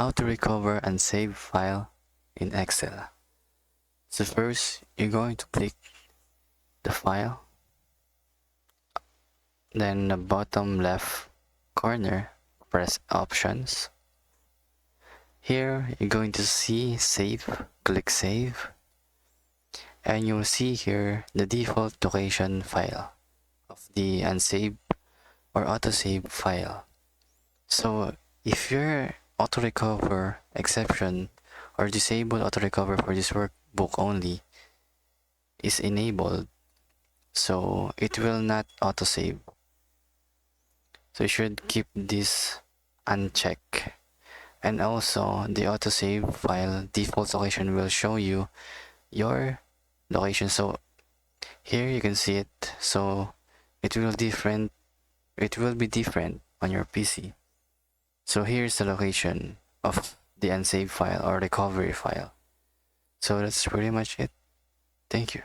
how to recover unsaved file in Excel. So first, you're going to click the file, then the bottom left corner, press options. Here, you're going to see save, click save, and you'll see here the default location file of the unsaved or autosave file. So if your AutoRecover exception or disable AutoRecover for this workbook only is enabled, so it will not autosave. So you should keep this unchecked. And also the autosave file default location will show you your location. So here you can see it. So it will be different on your PC. So here's the location of the unsaved file or recovery file. So that's pretty much it. Thank you.